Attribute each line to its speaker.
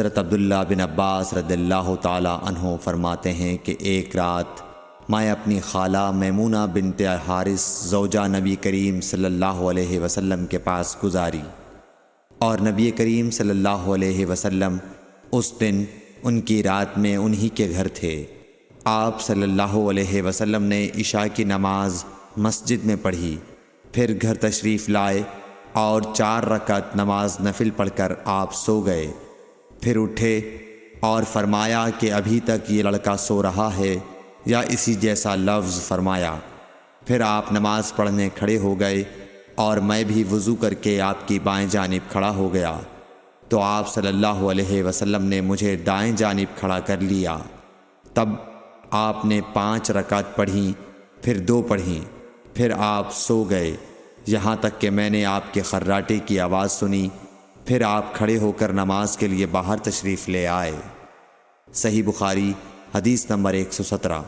Speaker 1: حضرت عبداللہ بن عباس رضی اللہ تعالی عنہ فرماتے ہیں کہ ایک رات میں اپنی خالہ میمونہ بنت حارث زوجہ نبی کریم صلی اللہ علیہ وسلم کے پاس گزاری، اور نبی کریم صلی اللہ علیہ وسلم اس دن ان کی رات میں انہی کے گھر تھے۔ آپ صلی اللہ علیہ وسلم نے عشاء کی نماز مسجد میں پڑھی، پھر گھر تشریف لائے اور 4 رکعت نماز نفل پڑھ کر آپ سو گئے۔ پھر اٹھے اور فرمایا کہ ابھی تک یہ لڑکا سو رہا ہے یا اسی جیسا لفظ فرمایا۔ پھر آپ نماز پڑھنے کھڑے ہو گئے اور میں بھی وضو کر کے آپ کی بائیں جانب کھڑا ہو گیا، تو آپ صلی اللہ علیہ وسلم نے مجھے دائیں جانب کھڑا کر لیا۔ تب آپ نے 5 رکعت پڑھیں، پھر 2 پڑھیں، پھر آپ سو گئے، یہاں تک کہ میں نے آپ کے خراٹے کی آواز سنی۔ پھر آپ کھڑے ہو کر نماز کے لیے باہر تشریف لے آئے۔ صحیح بخاری حدیث نمبر 117۔